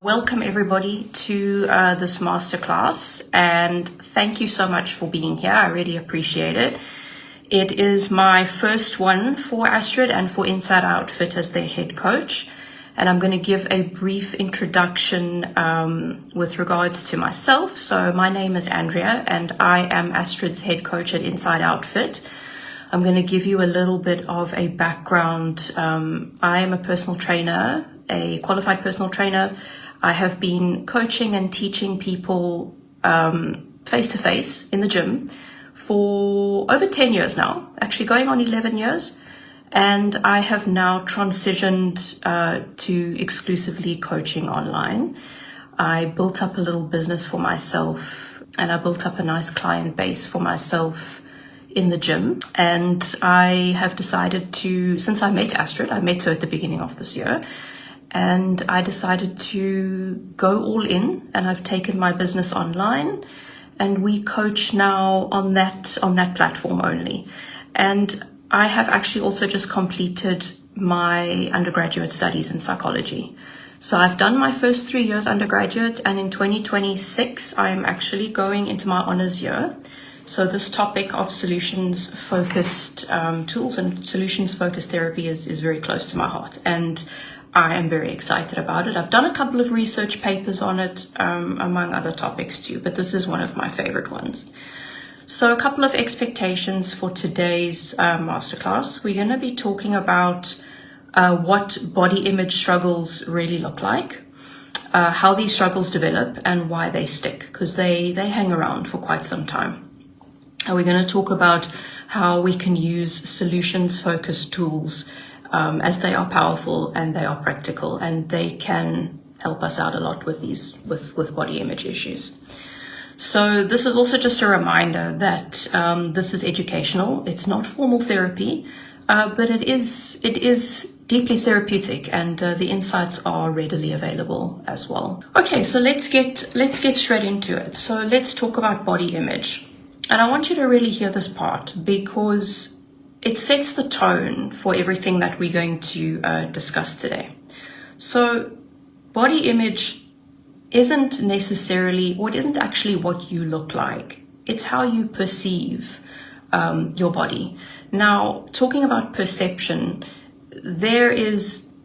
Welcome everybody to this masterclass, and thank you so much for being here. I really appreciate it. It is my first one for Astrid and for InsideOut Fit as their head coach, and I'm going to give a brief introduction with regards to myself. So my name is Andrea and I am Astrid's head coach at InsideOut Fit. I'm going to give you a little bit of a background. I am a personal trainer, a qualified personal trainer. I have been coaching and teaching people face-to-face in the gym for over 10 years now, actually going on 11 years. And I have now transitioned to exclusively coaching online. I built up a little business for myself and I built up a nice client base for myself in the gym. And I have decided to, since I met Astrid, I met her at the beginning of this year, and I decided to go all in, and I've taken my business online, and we coach now on that platform only. And I have actually also just completed my undergraduate studies in psychology. So I've done my first 3 years undergraduate, and in 2026 I'm actually going into my honors year. So this topic of solutions-focused tools and solutions-focused therapy is very close to my heart, and I am very excited about it. I've done a couple of research papers on it, among other topics too, but this is one of my favorite ones. So a couple of expectations for today's masterclass. We're going to be talking about what body image struggles really look like, how these struggles develop and why they stick, because they hang around for quite some time. And we're going to talk about how we can use solutions-focused tools as they are powerful and they are practical, and they can help us out a lot with with body image issues. So this is also just a reminder that this is educational. It's not formal therapy, but it is deeply therapeutic, and the insights are readily available as well. Okay, so let's get straight into it. So let's talk about body image. And I want you to really hear this part because it sets the tone for everything that we're going to discuss today. So body image isn't necessarily, or it isn't actually what you look like. It's how you perceive your body. Now, talking about perception, there is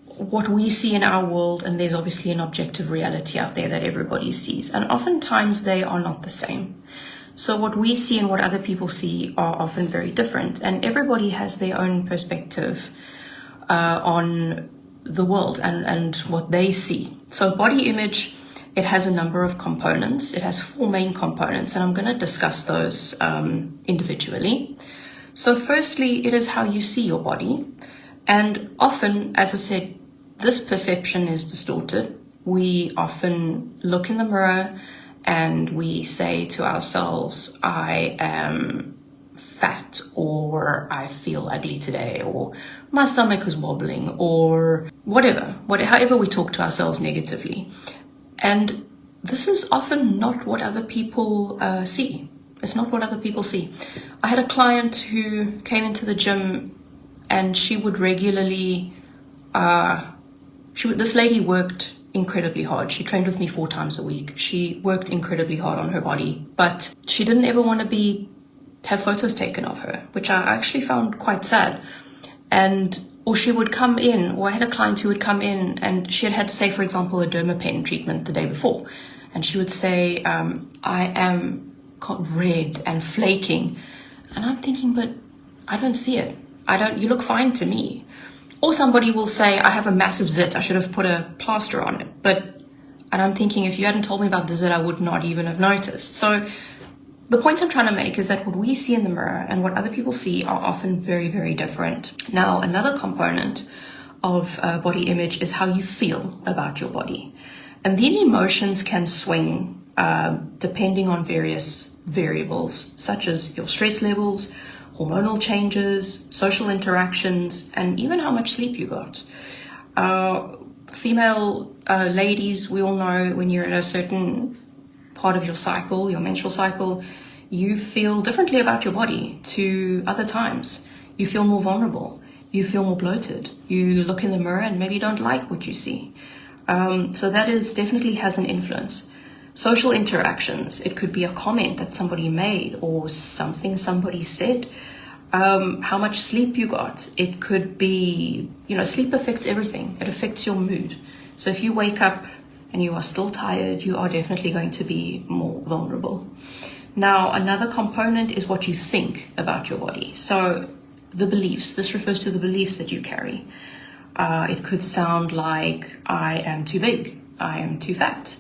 what we see in our world, and there's obviously an objective reality out there that everybody sees. And oftentimes they are not the same. So what we see and what other people see are often very different, and everybody has their own perspective on the world and what they see. So body image, it has a number of components. It has 4 main components, and I'm going to discuss those individually. So firstly, it is how you see your body. And often, as I said, this perception is distorted. We often look in the mirror and we say to ourselves, I am fat, or I feel ugly today, or my stomach is wobbling, or however we talk to ourselves negatively. And this is often not what other people see. It's not what other people see. I had a client who came into the gym, and she would regularly, this lady worked incredibly hard. She trained with me 4 times a week. She worked incredibly hard on her body, but she didn't ever want to have photos taken of her, which I actually found quite sad. Or she would come in, or I had a client who would come in and she had say, for example, a dermapen treatment the day before. And she would say, I am red and flaking. And I'm thinking, but I don't see it. You look fine to me. Or somebody will say, I have a massive zit, I should have put a plaster on it. And I'm thinking, if you hadn't told me about the zit, I would not even have noticed. So the point I'm trying to make is that what we see in the mirror and what other people see are often very, very different. Now, another component of body image is how you feel about your body. And these emotions can swing depending on various variables, such as your stress levels, hormonal changes, social interactions, and even how much sleep you got. Female ladies, we all know when you're in a certain part of your cycle, your menstrual cycle, you feel differently about your body to other times. You feel more vulnerable. You feel more bloated. You look in the mirror and maybe don't like what you see. So that definitely has an influence. Social interactions, it could be a comment that somebody made or something somebody said. How much sleep you got. It could be, sleep affects everything. It affects your mood. So if you wake up and you are still tired, you are definitely going to be more vulnerable. Now, another component is what you think about your body. So the beliefs, this refers to the beliefs that you carry. It could sound like, I am too big, I am too fat,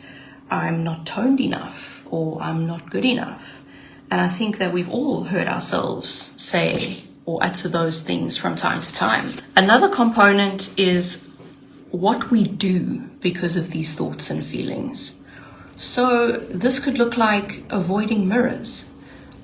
I'm not toned enough, or I'm not good enough. And I think that we've all heard ourselves say or utter those things from time to time. Another component is what we do because of these thoughts and feelings. So this could look like avoiding mirrors,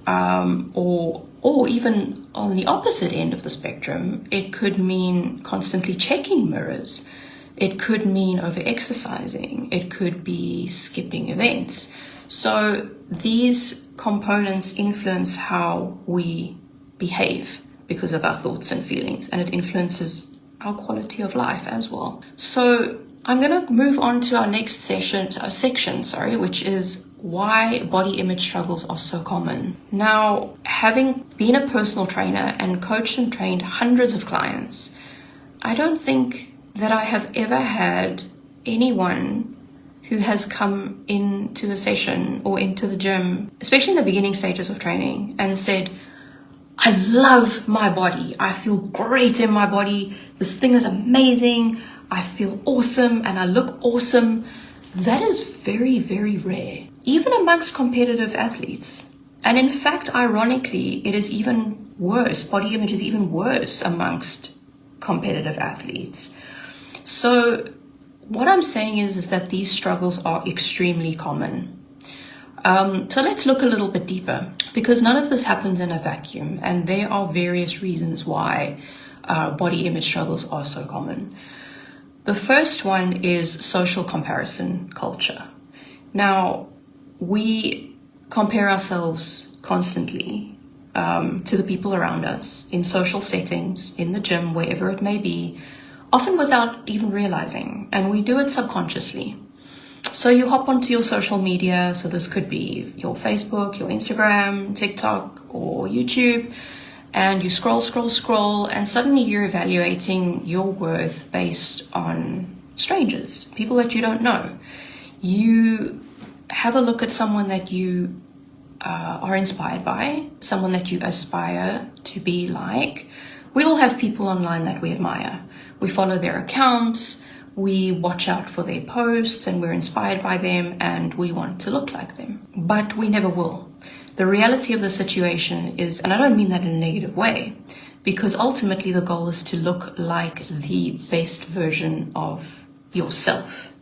or even on the opposite end of the spectrum, it could mean constantly checking mirrors. It could mean over-exercising. It could be skipping events. So these components influence how we behave because of our thoughts and feelings, and it influences our quality of life as well. So I'm going to move on to our next section, which is why body image struggles are so common. Now, having been a personal trainer and coached and trained hundreds of clients, I don't think that I have ever had anyone who has come into a session or into the gym, especially in the beginning stages of training, and said, I love my body. I feel great in my body. This thing is amazing. I feel awesome and I look awesome. That is very, very rare, even amongst competitive athletes. And in fact, ironically, it is even worse. Body image is even worse amongst competitive athletes. So what I'm saying is that these struggles are extremely common. So let's look a little bit deeper, because none of this happens in a vacuum, and there are various reasons why body image struggles are so common. The first one is social comparison culture. Now, we compare ourselves constantly to the people around us in social settings, in the gym, wherever it may be, often without even realizing, and we do it subconsciously. So you hop onto your social media, so this could be your Facebook, your Instagram, TikTok, or YouTube, and you scroll, and suddenly you're evaluating your worth based on strangers, people that you don't know. You have a look at someone that you are inspired by, someone that you aspire to be like. We all have people online that we admire. We follow their accounts, we watch out for their posts, and we're inspired by them, and we want to look like them. But we never will. The reality of the situation is, and I don't mean that in a negative way, because ultimately the goal is to look like the best version of yourself,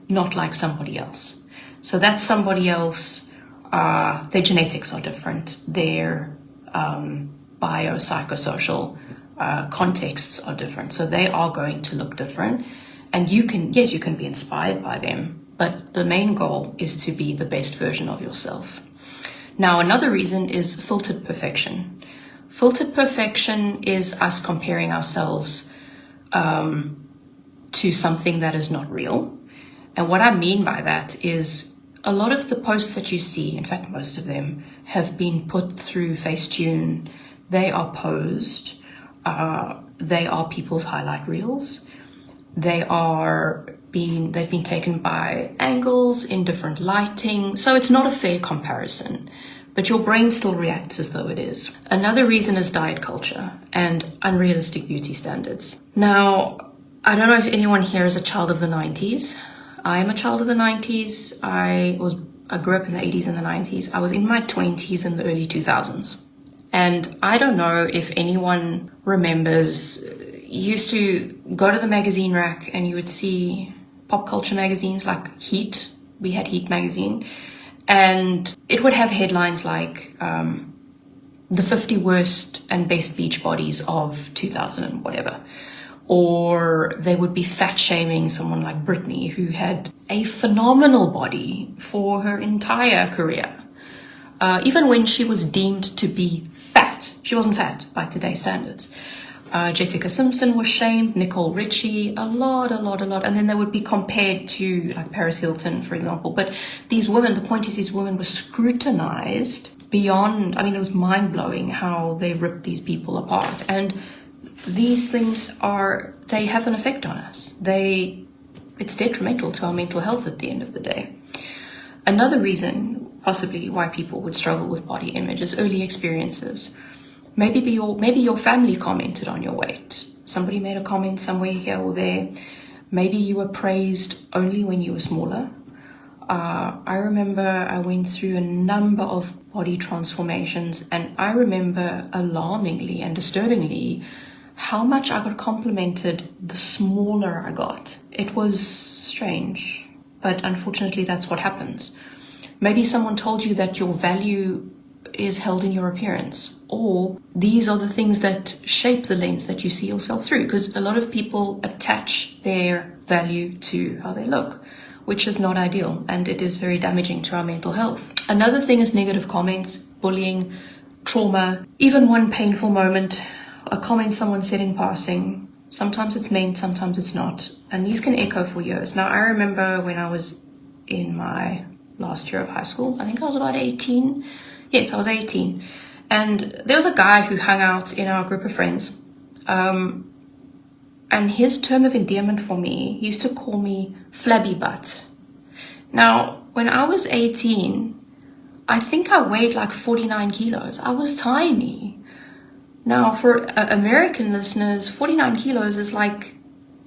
not like somebody else. So that somebody else, their genetics are different, their biopsychosocial contexts are different, so they are going to look different. And you can be inspired by them, but the main goal is to be the best version of yourself. Now, another reason is filtered perfection. Filtered perfection is us comparing ourselves to something that is not real. And what I mean by that is a lot of the posts that you see, in fact, most of them, have been put through Facetune. They are posed. They are people's highlight reels. They've been taken by angles in different lighting. So it's not a fair comparison, but your brain still reacts as though it is. Another reason is diet culture and unrealistic beauty standards. Now, I don't know if anyone here is a child of the 90s. I am a child of the 90s. I grew up in the 80s and the 90s. I was in my 20s in the early 2000s. And I don't know if anyone remembers, you used to go to the magazine rack and you would see pop culture magazines like Heat. We had Heat magazine. And it would have headlines like the 50 worst and best beach bodies of 2000 and whatever. Or they would be fat shaming someone like Britney, who had a phenomenal body for her entire career. Even when she was deemed to be fat, she wasn't fat by today's standards. Jessica Simpson was shamed, Nicole Richie, a lot. And then they would be compared to like Paris Hilton, for example. But these women, the point is these women were scrutinized beyond, I mean, it was mind-blowing how they ripped these people apart. And these things they have an effect on us. It's detrimental to our mental health at the end of the day. Another reason, possibly, why people would struggle with body image is early experiences. Maybe your family commented on your weight. Somebody made a comment somewhere here or there. Maybe you were praised only when you were smaller. I remember I went through a number of body transformations, and I remember alarmingly and disturbingly how much I got complimented the smaller I got. It was strange, but unfortunately that's what happens. Maybe someone told you that your value is held in your appearance, or these are the things that shape the lens that you see yourself through, because a lot of people attach their value to how they look, which is not ideal, and it is very damaging to our mental health. Another thing is negative comments, bullying, trauma, even one painful moment, a comment someone said in passing. Sometimes it's meant, sometimes it's not, and these can echo for years. Now, I remember when I was in my last year of high school, I think I was about 18. Yes, I was 18. And there was a guy who hung out in our group of friends. And his term of endearment for me, he used to call me flabby butt. Now, when I was 18, I think I weighed like 49 kilos. I was tiny. Now, for American listeners, 49 kilos is like,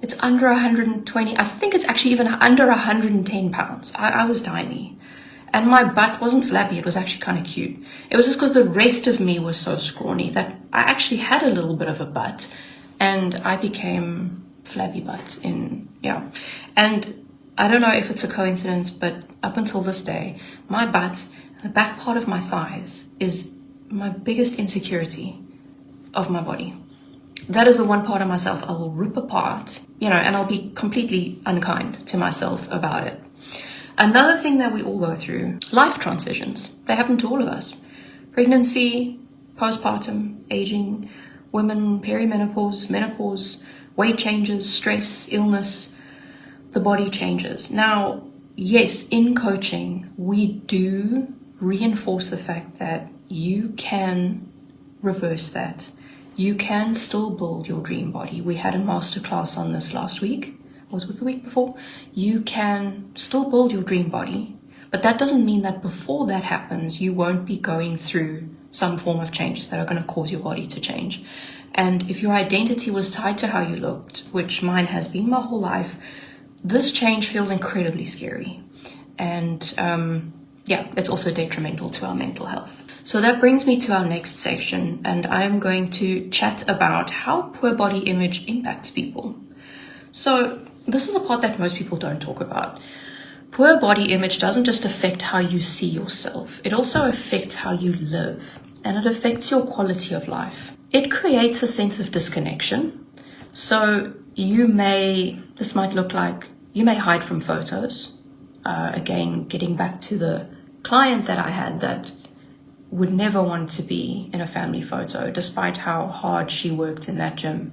it's under 120. I think it's actually even under 110 pounds. I was tiny. And my butt wasn't flabby, it was actually kind of cute. It was just because the rest of me was so scrawny that I actually had a little bit of a butt, and I became flabby butt And I don't know if it's a coincidence, but up until this day, my butt, the back part of my thighs, is my biggest insecurity of my body. That is the one part of myself I will rip apart, and I'll be completely unkind to myself about it. Another thing that we all go through, life transitions. They happen to all of us. Pregnancy, postpartum, aging, women, perimenopause, menopause, weight changes, stress, illness, the body changes. Now, yes, in coaching, we do reinforce the fact that you can reverse that. You can still build your dream body. We had a masterclass on this last week. Was with the week before. You can still build your dream body, but that doesn't mean that before that happens, you won't be going through some form of changes that are going to cause your body to change. And if your identity was tied to how you looked, which mine has been my whole life, this change feels incredibly scary. And it's also detrimental to our mental health. So that brings me to our next section, and I'm going to chat about how poor body image impacts people. So this is the part that most people don't talk about. Poor body image doesn't just affect how you see yourself. It also affects how you live, and it affects your quality of life. It creates a sense of disconnection. So this might look like you may hide from photos. Again, getting back to the client that I had that would never want to be in a family photo, despite how hard she worked in that gym.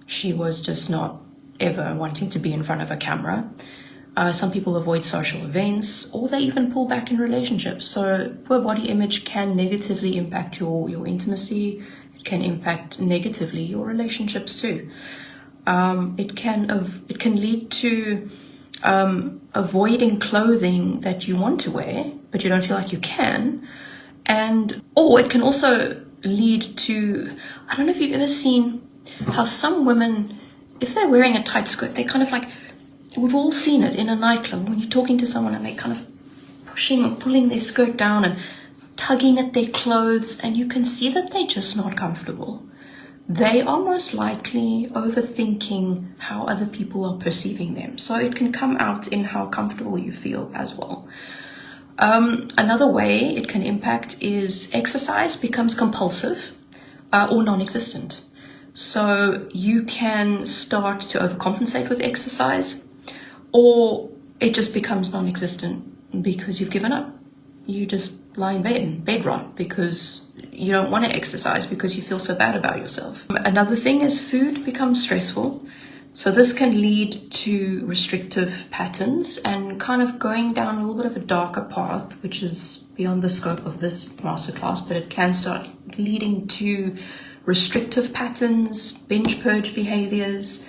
She was just not ever wanting to be in front of a camera. Some people avoid social events, or they even pull back in relationships. So poor body image can negatively impact your intimacy. It can impact negatively your relationships too. It can lead to avoiding clothing that you want to wear, but you don't feel like you can. Or it can also lead to, I don't know if you've ever seen how some women, if they're wearing a tight skirt, they kind of like, we've all seen it in a nightclub when you're talking to someone and they kind of pushing or pulling their skirt down and tugging at their clothes, and you can see that they're just not comfortable. They are most likely overthinking how other people are perceiving them. So it can come out in how comfortable you feel as well. Another way it can impact is exercise becomes compulsive or non-existent. So you can start to overcompensate with exercise, or it just becomes non-existent because you've given up. You just lie in bed rot, because you don't want to exercise because you feel so bad about yourself. Another thing is food becomes stressful. So this can lead to restrictive patterns and kind of going down a little bit of a darker path, which is beyond the scope of this masterclass, but it can start leading to restrictive patterns, binge purge behaviors,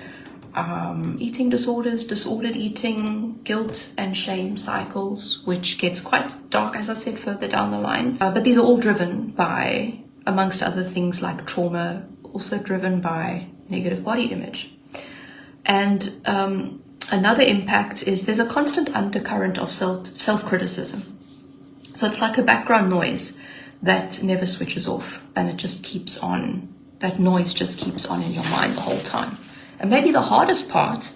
eating disorders, disordered eating, guilt and shame cycles, which gets quite dark, as I said, further down the line. But these are all driven by, amongst other things like trauma, also driven by negative body image. And another impact is there's a constant undercurrent of self-criticism. So it's like a background noise that never switches off, and it just keeps on. That noise just keeps on in your mind the whole time. And maybe the hardest part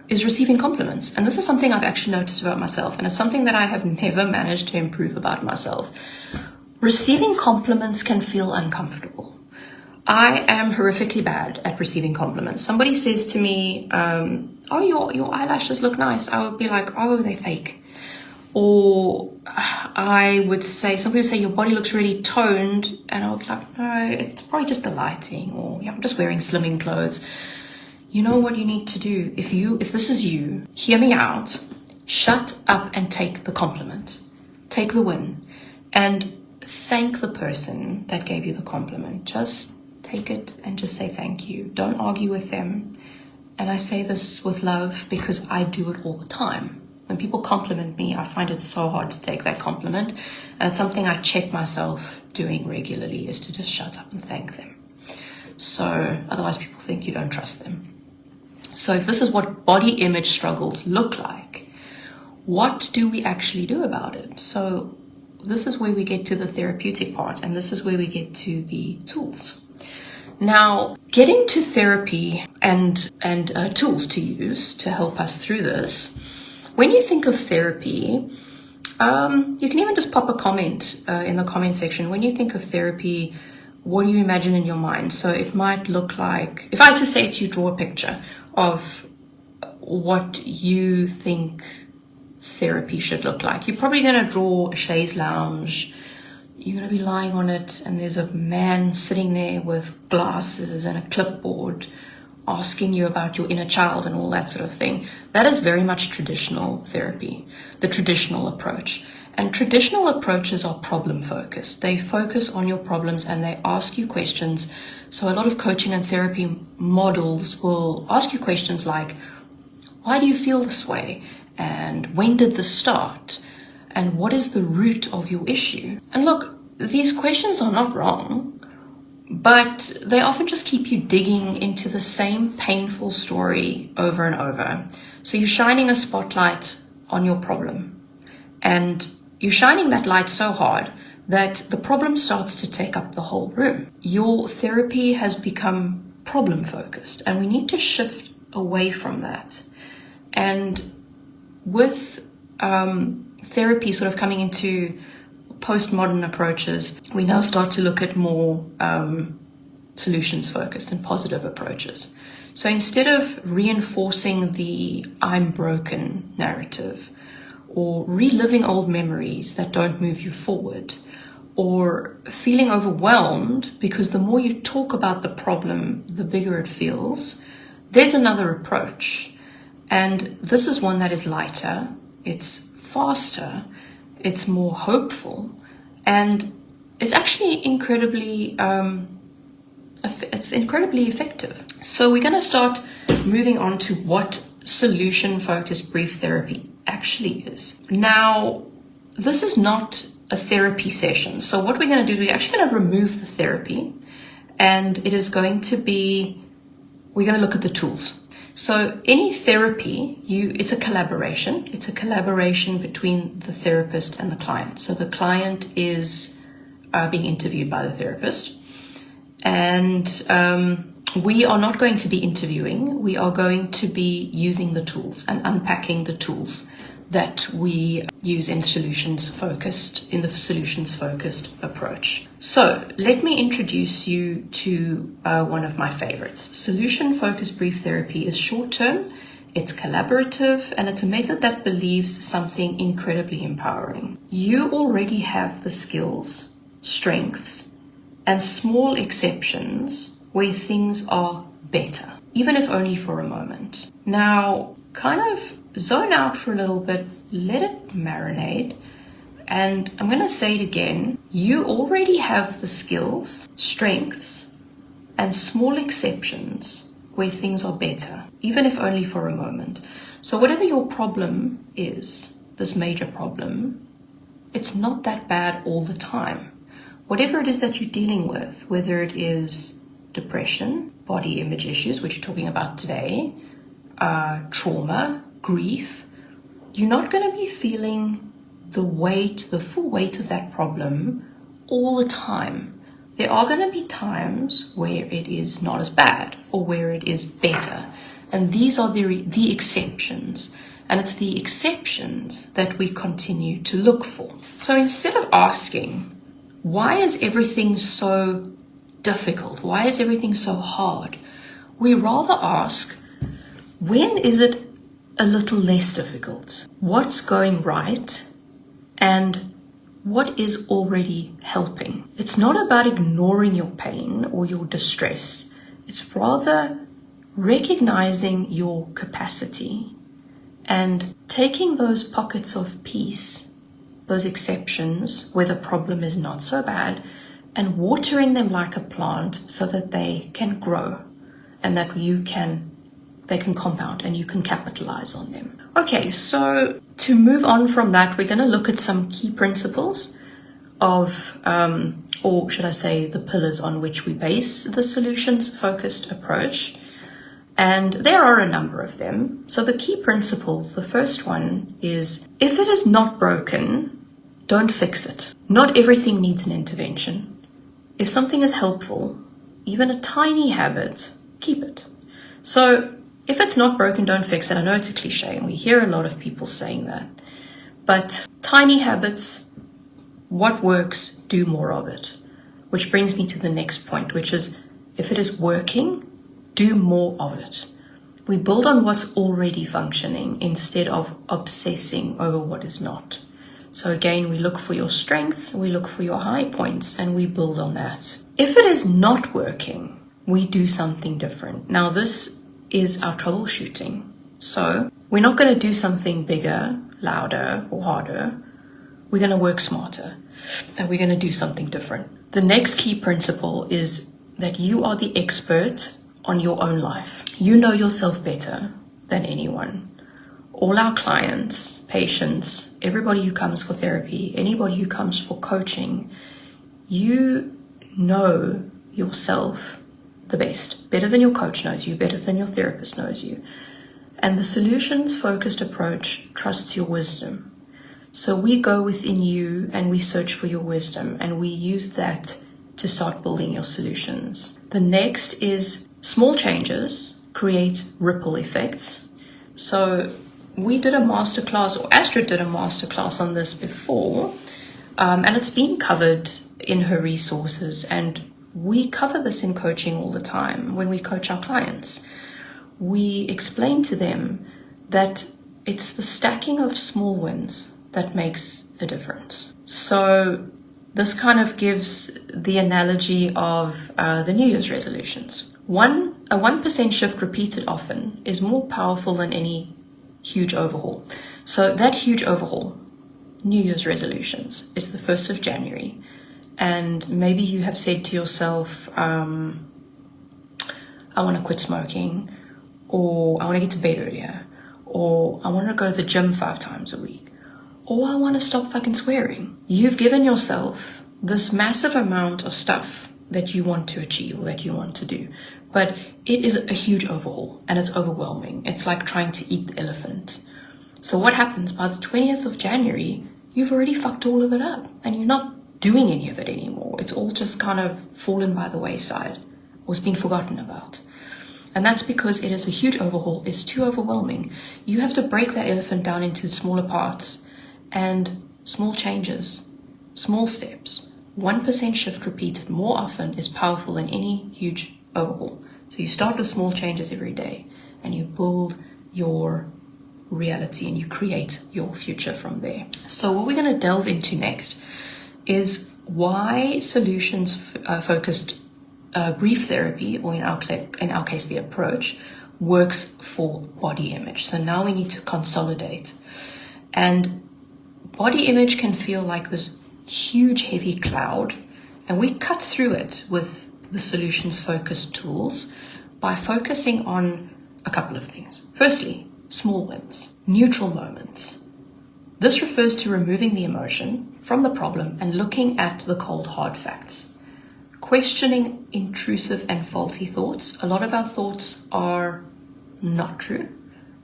is receiving compliments. And this is something I've actually noticed about myself, and it's something that I have never managed to improve about myself. Receiving compliments can feel uncomfortable. I am horrifically bad at receiving compliments. Somebody says to me, oh, your eyelashes look nice. I would be like, oh, they're fake. Or I would say, somebody would say, your body looks really toned. And I would be like, no, it's probably just the lighting. Or yeah, I'm just wearing slimming clothes. You know what you need to do? If this is you, hear me out. Shut up and take the compliment. Take the win. And thank the person that gave you the compliment. Just take it and just say thank you. Don't argue with them. And I say this with love because I do it all the time. When people compliment me, I find it so hard to take that compliment. And it's something I check myself doing regularly, is to just shut up and thank them. So otherwise people think you don't trust them. So if this is what body image struggles look like, what do we actually do about it? So this is where we get to the therapeutic part, and this is where we get to the tools. Now, getting to therapy and tools to use to help us through this, when you think of therapy, you can even just pop a comment in the comment section. When you think of therapy, what do you imagine in your mind? So it might look like, if I had to say to you, draw a picture of what you think therapy should look like. You're probably going to draw a chaise lounge. You're going to be lying on it, and there's a man sitting there with glasses and a clipboard asking you about your inner child and all that sort of thing. That is very much traditional therapy, the traditional approach. And traditional approaches are problem focused. They focus on your problems and they ask you questions. So a lot of coaching and therapy models will ask you questions like, why do you feel this way? And when did this start? And what is the root of your issue? And look, these questions are not wrong, but they often just keep you digging into the same painful story over and over. So you're shining a spotlight on your problem, and you're shining that light so hard that the problem starts to take up the whole room. Your therapy has become problem focused, and we need to shift away from that. And with therapy sort of coming into postmodern approaches, we now start to look at more solutions focused and positive approaches. So instead of reinforcing the I'm broken narrative, or reliving old memories that don't move you forward, or feeling overwhelmed because the more you talk about the problem, the bigger it feels, there's another approach. And this is one that is lighter, it's faster, it's more hopeful, and it's actually incredibly effective. So we're going to start moving on to what solution-focused brief therapy actually is. Now, this is not a therapy session. So what we're going to do is we're actually going to remove the therapy, and it is going to be, we're going to look at the tools. So any therapy, it's a collaboration. It's a collaboration between the therapist and the client. So the client is being interviewed by the therapist. And we are not going to be interviewing. We are going to be using the tools and unpacking the tools that we use in the solutions focused approach. So let me introduce you to one of my favorites. Solution focused brief therapy is short term, it's collaborative, and it's a method that believes something incredibly empowering. You already have the skills, strengths, and small exceptions where things are better, even if only for a moment. Now, kind of zone out for a little bit, let it marinate, and I'm going to say it again. You already have the skills, strengths, and small exceptions where things are better, even if only for a moment. So whatever your problem is, this major problem, it's not that bad all the time. Whatever it is that you're dealing with, whether it is depression, body image issues, which you're talking about today, trauma, grief, you're not going to be feeling the full weight of that problem all the time. There are going to be times where it is not as bad or where it is better. And these are the exceptions. And it's the exceptions that we continue to look for. So instead of asking, why is everything so difficult? Why is everything so hard? We rather ask, when is it a little less difficult? What's going right? And what is already helping? It's not about ignoring your pain or your distress. It's rather recognizing your capacity and taking those pockets of peace, those exceptions where the problem is not so bad, and watering them like a plant so that they can grow and that they can compound and you can capitalize on them. Okay, so to move on from that, we're going to look at some key principles of, or should I say, the pillars on which we base the solutions-focused approach. And there are a number of them. So the key principles, the first one is, if it is not broken, don't fix it. Not everything needs an intervention. If something is helpful, even a tiny habit, keep it. So if it's not broken, don't fix it. I know it's a cliche, and we hear a lot of people saying that. But tiny habits, what works, do more of it. Which brings me to the next point, which is, if it is working, do more of it. We build on what's already functioning instead of obsessing over what is not. So again, we look for your strengths, we look for your high points, and we build on that. If it is not working, we do something different. Now, this is our troubleshooting. So we're not going to do something bigger, louder, or harder. We're going to work smarter, and we're going to do something different. The next key principle is that you are the expert on your own life. You know yourself better than anyone. All our clients, patients, everybody who comes for therapy, anybody who comes for coaching, you know yourself the best, better than your coach knows you, better than your therapist knows you. And the solutions-focused approach trusts your wisdom. So we go within you and we search for your wisdom, and we use that to start building your solutions. The next is small changes create ripple effects. So we did a masterclass, or Astrid did a masterclass on this before, and it's been covered in her resources, and we cover this in coaching all the time. When we coach our clients, we explain to them that it's the stacking of small wins that makes a difference. So this kind of gives the analogy of the New Year's resolutions. A 1% shift repeated often is more powerful than any huge overhaul. So that huge overhaul, New Year's resolutions, is the 1st of January. And maybe you have said to yourself, I want to quit smoking, or I want to get to bed earlier, or I want to go to the gym 5 times a week, or I want to stop fucking swearing. You've given yourself this massive amount of stuff that you want to achieve or that you want to do. But it is a huge overhaul, and it's overwhelming. It's like trying to eat the elephant. So what happens by the 20th of January, you've already fucked all of it up, and you're not doing any of it anymore. It's all just kind of fallen by the wayside or it's been forgotten about. And that's because it is a huge overhaul. It's too overwhelming. You have to break that elephant down into smaller parts and small changes, small steps. 1% shift repeated more often is powerful than any huge overhaul. So you start with small changes every day and you build your reality and you create your future from there. So what we're going to delve into next is why solutions focused brief therapy, or in our case the approach, works for body image. So now we need to consolidate. And body image can feel like this huge heavy cloud, and we cut through it with the solutions focused tools by focusing on a couple of things. Firstly, small wins, neutral moments. This refers to removing the emotion from the problem and looking at the cold hard facts. Questioning intrusive and faulty thoughts. A lot of our thoughts are not true.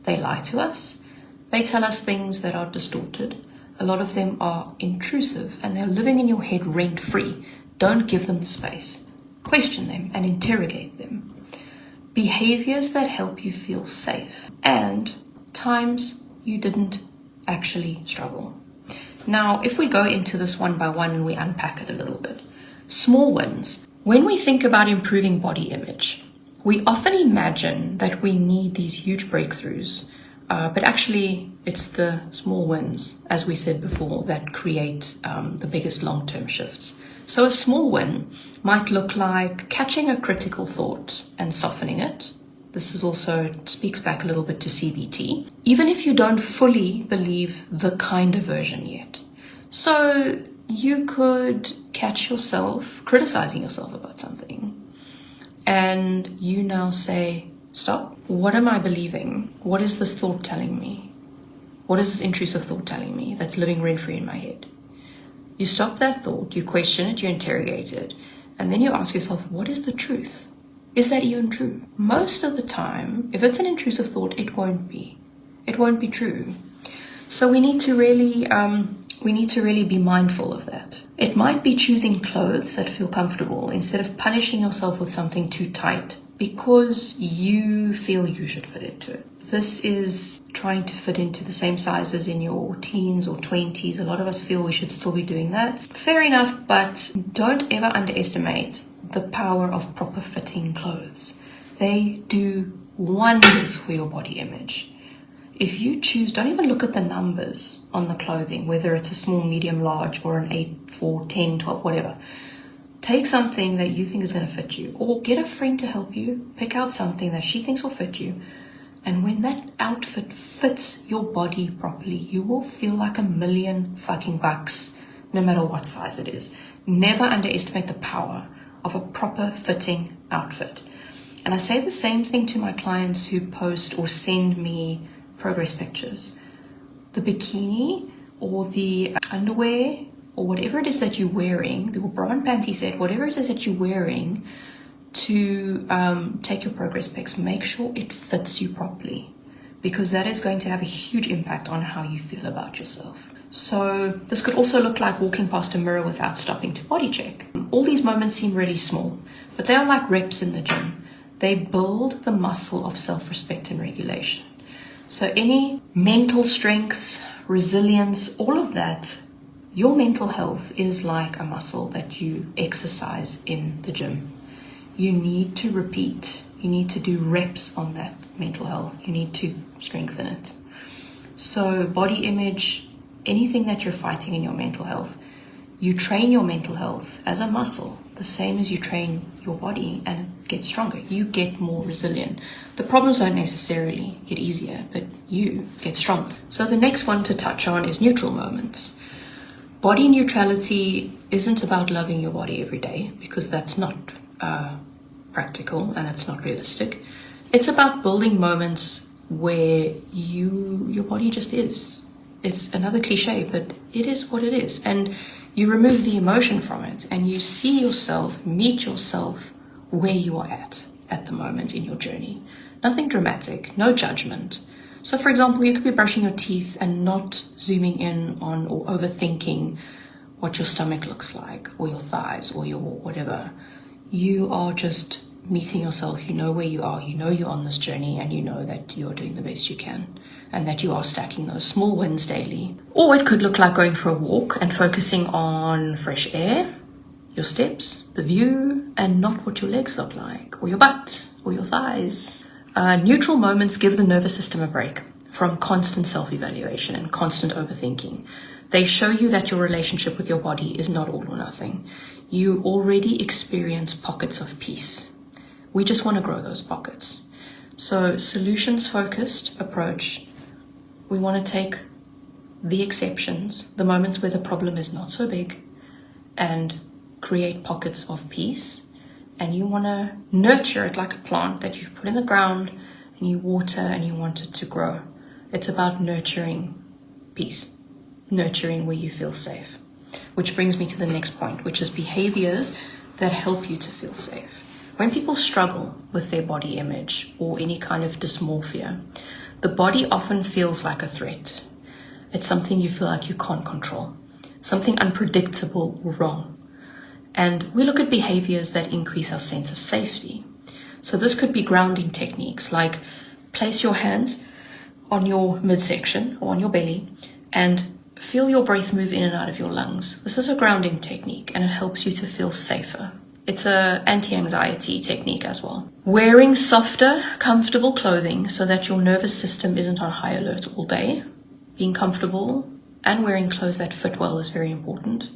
They lie to us. They tell us things that are distorted. A lot of them are intrusive and they're living in your head rent-free. Don't give them the space. Question them and interrogate them. Behaviors that help you feel safe, and times you didn't actually struggle. Now, if we go into this one by one and we unpack it a little bit. Small wins. When we think about improving body image, we often imagine that we need these huge breakthroughs, but actually it's the small wins, as we said before, that create the biggest long-term shifts. So a small win might look like catching a critical thought and softening it. This is also speaks back a little bit to CBT, even if you don't fully believe the kinder version yet. So you could catch yourself criticizing yourself about something, and you now say, stop. What am I believing? What is this thought telling me? What is this intrusive thought telling me that's living rent-free in my head? You stop that thought, you question it, you interrogate it, and then you ask yourself, what is the truth? Is that even true? Most of the time, if it's an intrusive thought, it won't be. It won't be true. So we need to really be mindful of that. It might be choosing clothes that feel comfortable instead of punishing yourself with something too tight because you feel you should fit into it. This is trying to fit into the same sizes in your teens or 20s. A lot of us feel we should still be doing that. Fair enough, but don't ever underestimate the power of proper fitting clothes. They do wonders for your body image. If you choose, don't even look at the numbers on the clothing, whether it's a small, medium, large, or an 8, 4, 10, 12, whatever. Take something that you think is going to fit you, or get a friend to help you pick out something that she thinks will fit you. And when that outfit fits your body properly, you will feel like $1,000,000 no matter what size it is. Never underestimate the power of a proper fitting outfit. And I say the same thing to my clients who post or send me progress pictures. The bikini or the underwear or whatever it is that you're wearing, the bra and panty set, whatever it is that you're wearing to take your progress pics, make sure it fits you properly, because that is going to have a huge impact on how you feel about yourself. So this could also look like walking past a mirror without stopping to body check. All these moments seem really small, but they are like reps in the gym. They build the muscle of self-respect and regulation. So any mental strengths, resilience, all of that, your mental health is like a muscle that you exercise in the gym. You need to repeat. You need to do reps on that mental health. You need to strengthen it. So body image, anything that you're fighting in your mental health, you train your mental health as a muscle, the same as you train your body, and it gets stronger. You get more resilient. The problems don't necessarily get easier, but you get stronger. So the next one to touch on is neutral moments. Body neutrality isn't about loving your body every day, because that's not practical and it's not realistic. It's about building moments where your body just is. It's another cliche, but it is what it is. And you remove the emotion from it and you see yourself, meet yourself where you are at the moment in your journey. Nothing dramatic, no judgment. So for example, you could be brushing your teeth and not zooming in on or overthinking what your stomach looks like or your thighs or your whatever. You are just meeting yourself. You know where you are. You know you're on this journey, and you know that you're doing the best you can, and that you are stacking those small wins daily. Or it could look like going for a walk and focusing on fresh air, your steps, the view, and not what your legs look like, or your butt, or your thighs. Neutral moments give the nervous system a break from constant self-evaluation and constant overthinking. They show you that your relationship with your body is not all or nothing. You already experience pockets of peace. We just want to grow those pockets. So solutions-focused approach, we want to take the exceptions, the moments where the problem is not so big, and create pockets of peace. And you want to nurture it like a plant that you've put in the ground and you water and you want it to grow. It's about nurturing peace, nurturing where you feel safe. Which brings me to the next point, which is behaviors that help you to feel safe. When people struggle with their body image or any kind of dysmorphia, the body often feels like a threat. It's something you feel like you can't control, something unpredictable or wrong. And we look at behaviors that increase our sense of safety. So this could be grounding techniques like place your hands on your midsection or on your belly and feel your breath move in and out of your lungs. This is a grounding technique and it helps you to feel safer. It's an anti-anxiety technique as well. Wearing softer, comfortable clothing so that your nervous system isn't on high alert all day. Being comfortable and wearing clothes that fit well is very important.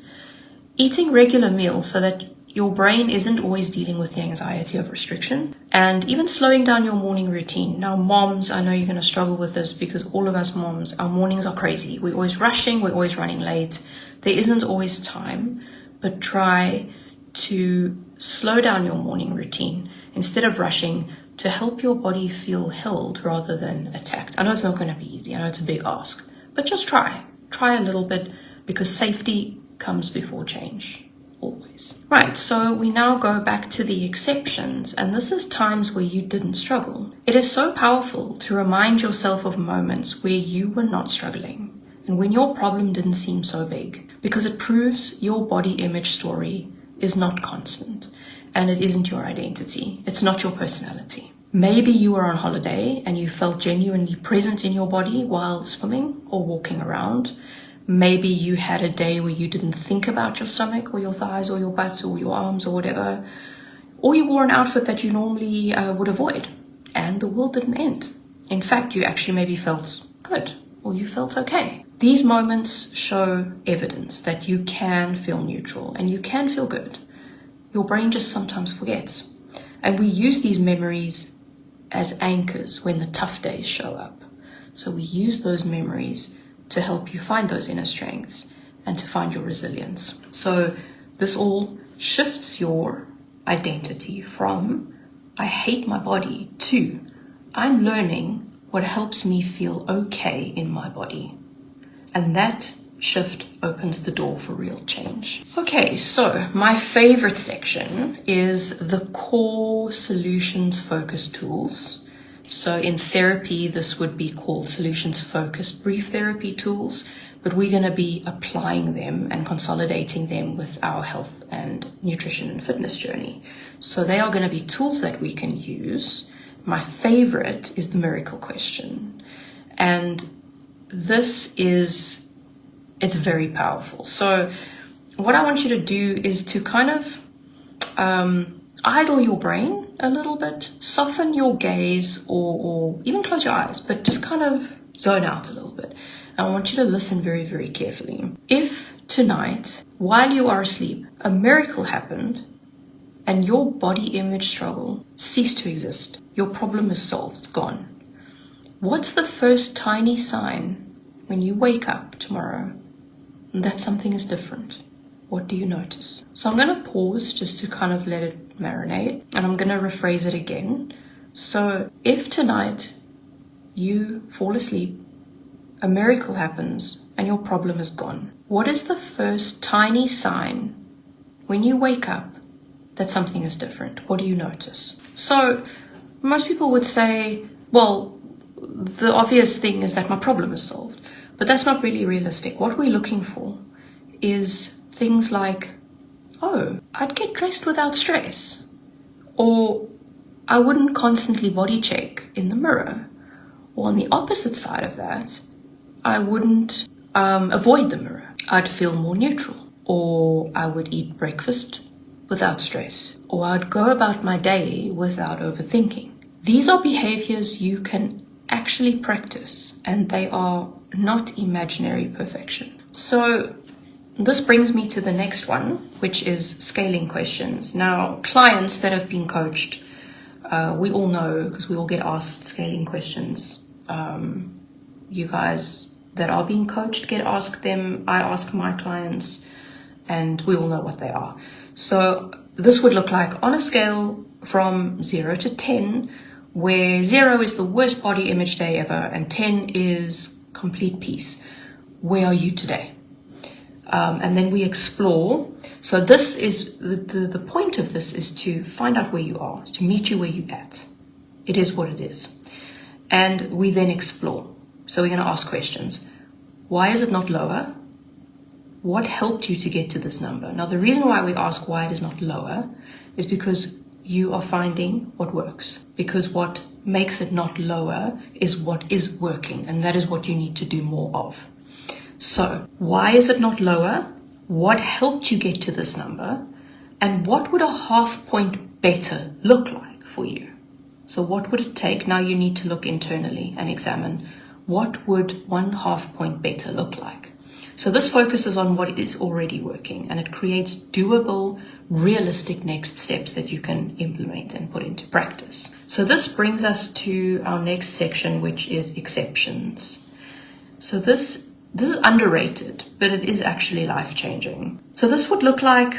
Eating regular meals so that your brain isn't always dealing with the anxiety of restriction, and even slowing down your morning routine. Now, moms, I know you're going to struggle with this because all of us moms, our mornings are crazy. We're always rushing, we're always running late. There isn't always time, but try to slow down your morning routine instead of rushing to help your body feel held rather than attacked. I know it's not going to be easy. I know it's a big ask, but just try a little bit because safety comes before change, always. Right, so we now go back to the exceptions, and this is times where you didn't struggle. It is so powerful to remind yourself of moments where you were not struggling and when your problem didn't seem so big, because it proves your body image story is not constant and it isn't your identity. It's not your personality. Maybe you were on holiday and you felt genuinely present in your body while swimming or walking around. Maybe you had a day where you didn't think about your stomach or your thighs or your butt or your arms or whatever. Or you wore an outfit that you normally would avoid and the world didn't end. In fact, you actually maybe felt good or you felt okay. These moments show evidence that you can feel neutral and you can feel good. Your brain just sometimes forgets. And we use these memories as anchors when the tough days show up. So we use those memories to help you find those inner strengths and to find your resilience. So this all shifts your identity from I hate my body to I'm learning what helps me feel okay in my body. And that shift opens the door for real change. Okay, so my favorite section is the core solutions-focused tools. So in therapy, this would be called solutions-focused brief therapy tools, but we're going to be applying them and consolidating them with our health and nutrition and fitness journey. So they are going to be tools that we can use. My favorite is the miracle question. And it's very powerful. So what I want you to do is to kind of idle your brain a little bit, soften your gaze or even close your eyes, but just kind of zone out a little bit. I want you to listen very, very carefully. If tonight, while you are asleep, a miracle happened and your body image struggle ceased to exist, your problem is solved, it's gone. What's the first tiny sign when you wake up tomorrow that something is different? What do you notice? So I'm going to pause just to kind of let it marinate, and I'm going to rephrase it again. So if tonight you fall asleep, a miracle happens, and your problem is gone, what is the first tiny sign when you wake up that something is different? What do you notice? So most people would say, well, the obvious thing is that my problem is solved, but that's not really realistic. What we're looking for is things like, oh, I'd get dressed without stress, or I wouldn't constantly body check in the mirror, or on the opposite side of that, I wouldn't avoid the mirror. I'd feel more neutral, or I would eat breakfast without stress, or I'd go about my day without overthinking. These are behaviors you can actually practice, and they are not imaginary perfection. So this brings me to the next one, which is scaling questions. Now, clients that have been coached, we all know, because we all get asked scaling questions. You guys that are being coached get asked them. I ask my clients, and we all know what they are. So this would look like on a scale from 0 to 10, where 0 is the worst body image day ever and 10 is complete peace. Where are you today? And then we explore. So this is the point of this is to find out where you are, is to meet you where you're at. It is what it is. And we then explore. So we're going to ask questions. Why is it not lower? What helped you to get to this number? Now, the reason why we ask why it is not lower is because you are finding what works. Because what makes it not lower is what is working, and that is what you need to do more of. So, why is it not lower? What helped you get to this number? And what would a half point better look like for you? So what would it take? Now you need to look internally and examine what would 1/2 point better look like. So this focuses on what is already working, and it creates doable, realistic next steps that you can implement and put into practice. So this brings us to our next section, which is exceptions. So this is underrated, but it is actually life-changing. So this would look like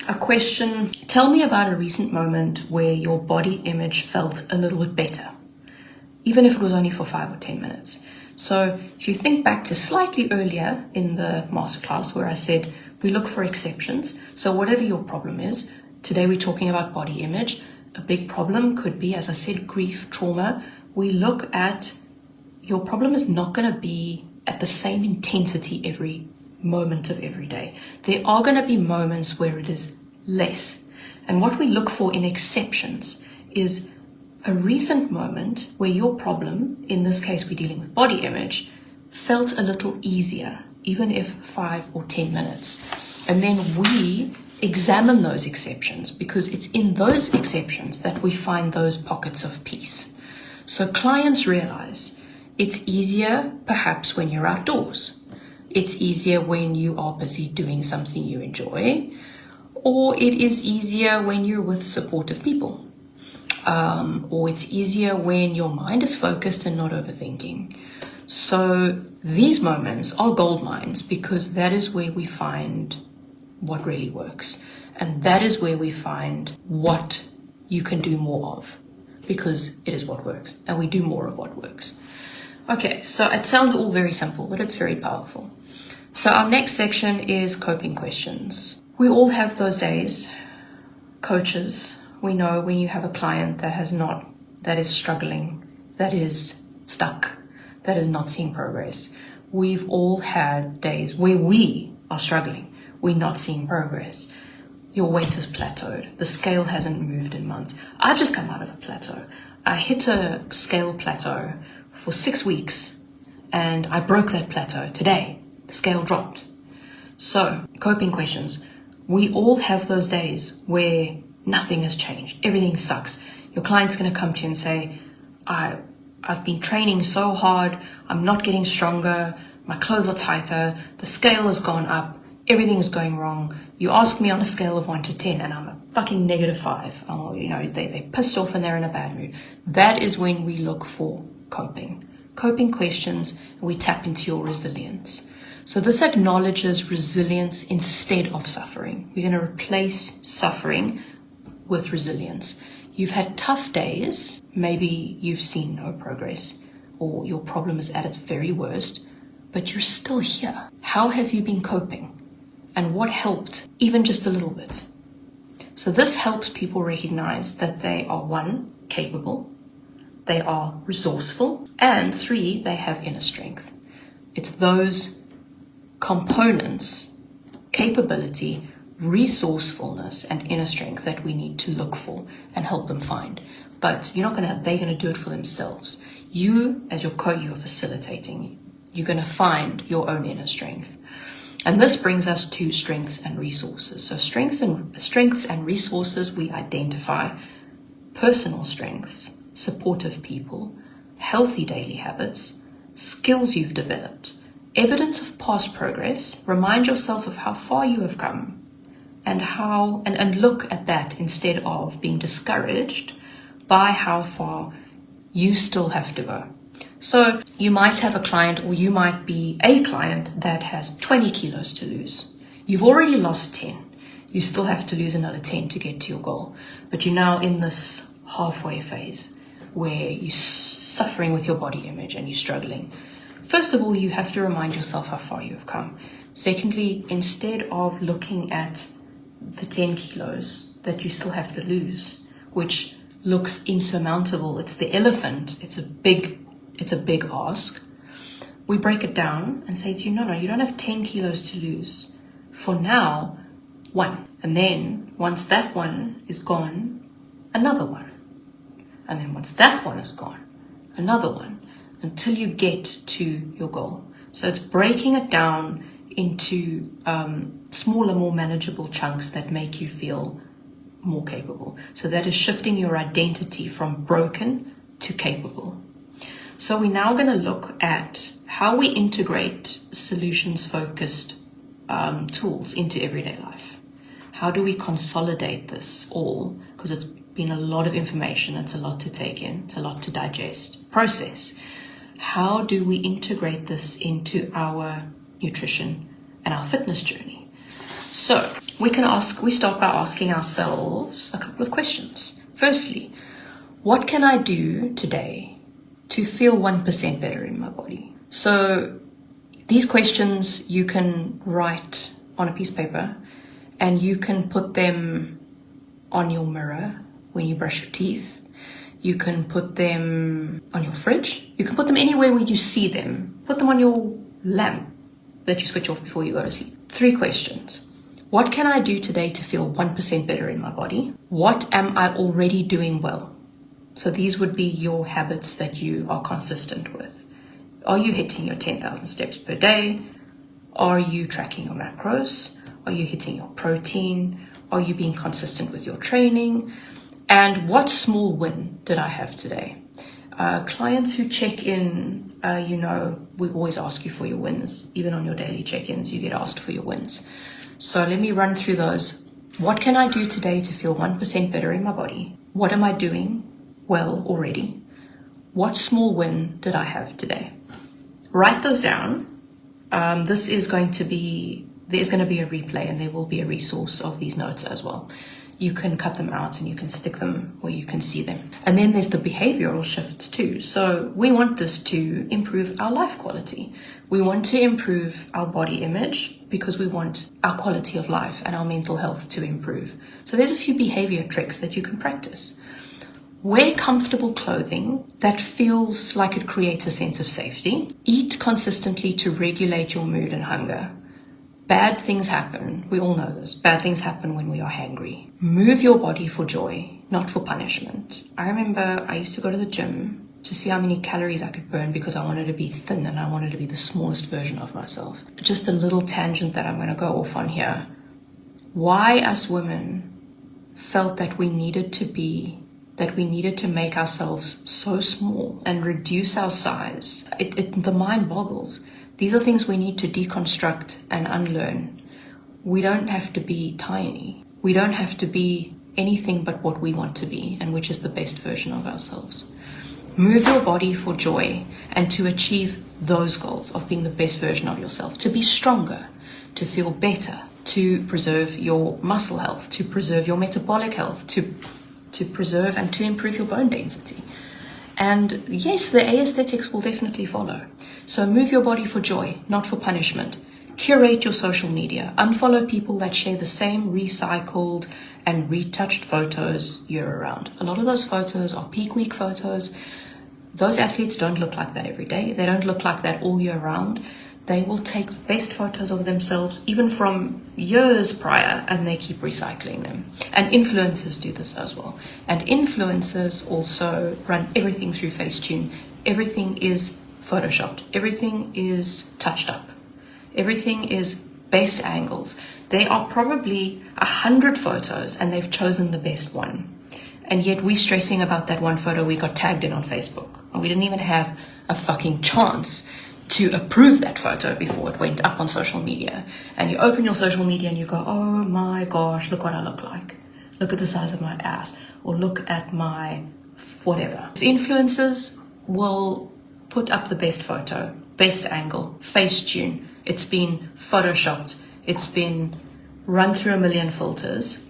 a question. Tell me about a recent moment where your body image felt a little bit better, even if it was only for 5 or 10 minutes. So if you think back to slightly earlier in the masterclass where I said we look for exceptions. So whatever your problem is, today we're talking about body image. A big problem could be, as I said, grief, trauma. We look at your problem is not going to be at the same intensity every moment of every day. There are going to be moments where it is less. And what we look for in exceptions is a recent moment where your problem, in this case we're dealing with body image, felt a little easier, even if 5 or 10 minutes. And then we examine those exceptions, because it's in those exceptions that we find those pockets of peace. So clients realize it's easier perhaps when you're outdoors. It's easier when you are busy doing something you enjoy, or it is easier when you're with supportive people. Or it's easier when your mind is focused and not overthinking. So these moments are gold mines, because that is where we find what really works. And that is where we find what you can do more of, because it is what works, and we do more of what works. Okay, so it sounds all very simple, but it's very powerful. So our next section is coping questions. We all have those days. Coaches, we know when you have a client that is struggling, that is stuck, that is not seeing progress. We've all had days where we are struggling. We're not seeing progress. Your weight has plateaued. The scale hasn't moved in months. I've just come out of a plateau. I hit a scale plateau for 6 weeks, and I broke that plateau today. The scale dropped. So, coping questions. We all have those days where nothing has changed. Everything sucks. Your client's going to come to you and say, I've been training so hard. I'm not getting stronger. My clothes are tighter. The scale has gone up. Everything is going wrong. You ask me on a scale of 1 to 10 and I'm a fucking -5. Oh, they're pissed off and they're in a bad mood. That is when we look for coping. Coping questions, and we tap into your resilience. So this acknowledges resilience instead of suffering. We're going to replace suffering with resilience. You've had tough days. Maybe you've seen no progress, or your problem is at its very worst, but you're still here. How have you been coping? And what helped, even just a little bit? So this helps people recognize that they are 1, capable, they are resourceful, and 3, they have inner strength. It's those components, capability, resourcefulness, and inner strength that we need to look for and help them find. But they're going to do it for themselves. You, as your coach, you're facilitating. You're going to find your own inner strength. And this brings us to strengths and resources. So strengths and resources, we identify personal strengths. supportive people, healthy daily habits, skills you've developed, evidence of past progress. Remind yourself of how far you have come and look at that instead of being discouraged by how far you still have to go. So you might have a client, or you might be a client that has 20 kilos to lose. You've already lost 10. You still have to lose another 10 to get to your goal. But you're now in this halfway phase where you're suffering with your body image and you're struggling. First of all, you have to remind yourself how far you have come. Secondly, instead of looking at the 10 kilos that you still have to lose, which looks insurmountable, it's the elephant, it's a big ask, we break it down and say to you, no, you don't have 10 kilos to lose. For now, 1. And then once that one is gone, another one. And then once that one is gone, another one, until you get to your goal. So it's breaking it down into smaller, more manageable chunks that make you feel more capable. So that is shifting your identity from broken to capable. So we're now going to look at how we integrate solutions-focused tools into everyday life. How do we consolidate this all? Because it's been a lot of information, it's a lot to take in, it's a lot to digest, process. How do we integrate this into our nutrition and our fitness journey? So we start by asking ourselves a couple of questions. Firstly, what can I do today to feel 1% better in my body? So these questions you can write on a piece of paper, and you can put them on your mirror when you brush your teeth. You can put them on your fridge. You can put them anywhere where you see them. Put them on your lamp that you switch off before you go to sleep. 3 questions. What can I do today to feel 1% better in my body? What am I already doing well? So these would be your habits that you are consistent with. Are you hitting your 10,000 steps per day? Are you tracking your macros? Are you hitting your protein? Are you being consistent with your training? And what small win did I have today? Clients who check in, we always ask you for your wins. Even on your daily check-ins, you get asked for your wins. So let me run through those. What can I do today to feel 1% better in my body? What am I doing well already? What small win did I have today? Write those down. There's going to be a replay, and there will be a resource of these notes as well. You can cut them out and you can stick them where you can see them. And then there's the behavioral shifts too. So we want this to improve our life quality. We want to improve our body image because we want our quality of life and our mental health to improve. So there's a few behavior tricks that you can practice. Wear comfortable clothing that feels like it creates a sense of safety. Eat consistently to regulate your mood and hunger. Bad things happen. We all know this. Bad things happen when we are hangry. Move your body for joy, not for punishment. I remember I used to go to the gym to see how many calories I could burn because I wanted to be thin and I wanted to be the smallest version of myself. Just a little tangent that I'm going to go off on here. Why us women felt that we needed to make ourselves so small and reduce our size. The mind boggles. These are things we need to deconstruct and unlearn. We don't have to be tiny. We don't have to be anything but what we want to be, and which is the best version of ourselves. Move your body for joy and to achieve those goals of being the best version of yourself, to be stronger, to feel better, to preserve your muscle health, to preserve your metabolic health, to preserve and to improve your bone density. And yes, the aesthetics will definitely follow. So move your body for joy, not for punishment. Curate your social media. Unfollow people that share the same recycled and retouched photos year-round. A lot of those photos are peak week photos. Those athletes don't look like that every day. They don't look like that all year round. They will take the best photos of themselves, even from years prior, and they keep recycling them. And influencers do this as well. And influencers also run everything through Facetune. Everything is photoshopped. Everything is touched up. Everything is best angles. There are probably 100 photos, and they've chosen the best one. And yet we're stressing about that one photo we got tagged in on Facebook. And we didn't even have a fucking chance to approve that photo before it went up on social media. And you open your social media and you go, oh my gosh, look what I look like. Look at the size of my ass. Or look at my whatever. Influencers will put up the best photo, best angle, Facetune. It's been photoshopped. It's been run through a million filters.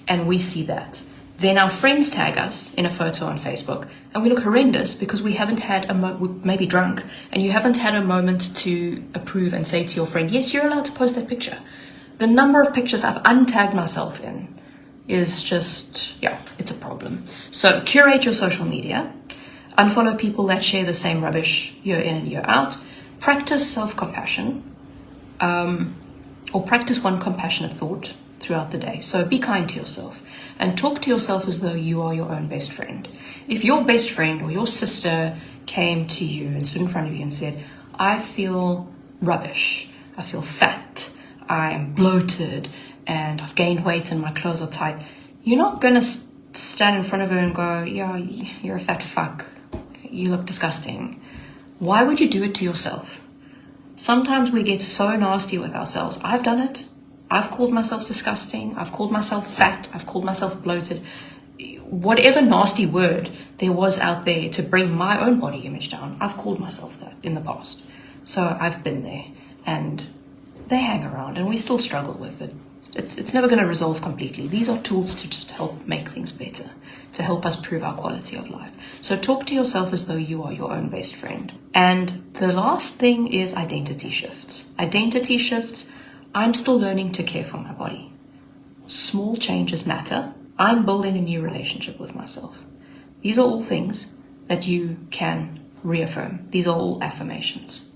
And we see that. Then our friends tag us in a photo on Facebook and we look horrendous because we haven't had we may be drunk and you haven't had a moment to approve and say to your friend, yes, you're allowed to post that picture. The number of pictures I've untagged myself in is just, yeah, it's a problem. So curate your social media, unfollow people that share the same rubbish year in and year out, practice self-compassion, or practice one compassionate thought throughout the day. So be kind to yourself and talk to yourself as though you are your own best friend. If your best friend or your sister came to you and stood in front of you and said, I feel rubbish, I feel fat, I am bloated, and I've gained weight and my clothes are tight, you're not going to stand in front of her and go, yeah, you're a fat fuck, you look disgusting. Why would you do it to yourself? Sometimes we get so nasty with ourselves. I've done it. I've called myself disgusting. I've called myself fat. I've called myself bloated. Whatever nasty word there was out there to bring my own body image down, I've called myself that in the past. So I've been there, and they hang around and we still struggle with it. It's never going to resolve completely. These are tools to just help make things better, to help us improve our quality of life. So talk to yourself as though you are your own best friend. And the last thing is identity shifts. Identity shifts. I'm still learning to care for my body. Small changes matter. I'm building a new relationship with myself. These are all things that you can reaffirm. These are all affirmations.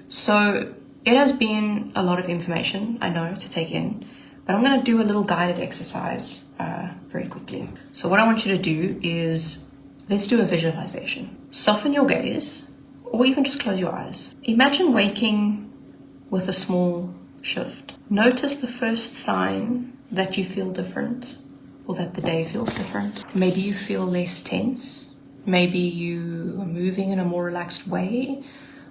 So it has been a lot of information, I know, to take in, but I'm going to do a little guided exercise very quickly. So what I want you to do is, let's do a visualization. Soften your gaze, or even just close your eyes. Imagine waking with a small shift. Notice the first sign that you feel different, or that the day feels different. Maybe you feel less tense. Maybe you are moving in a more relaxed way,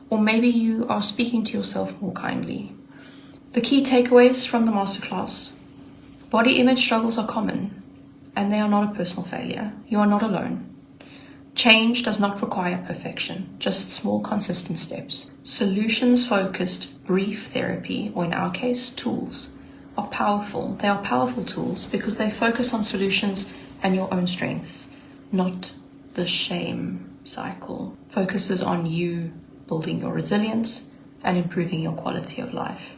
or maybe you are speaking to yourself more kindly. The key takeaways from the masterclass: body image struggles are common, and they are not a personal failure. You are not alone. Change does not require perfection, just small, consistent steps. Solutions-focused, brief therapy, or in our case, tools, are powerful. They are powerful tools because they focus on solutions and your own strengths, not the shame cycle. Focuses on you building your resilience and improving your quality of life.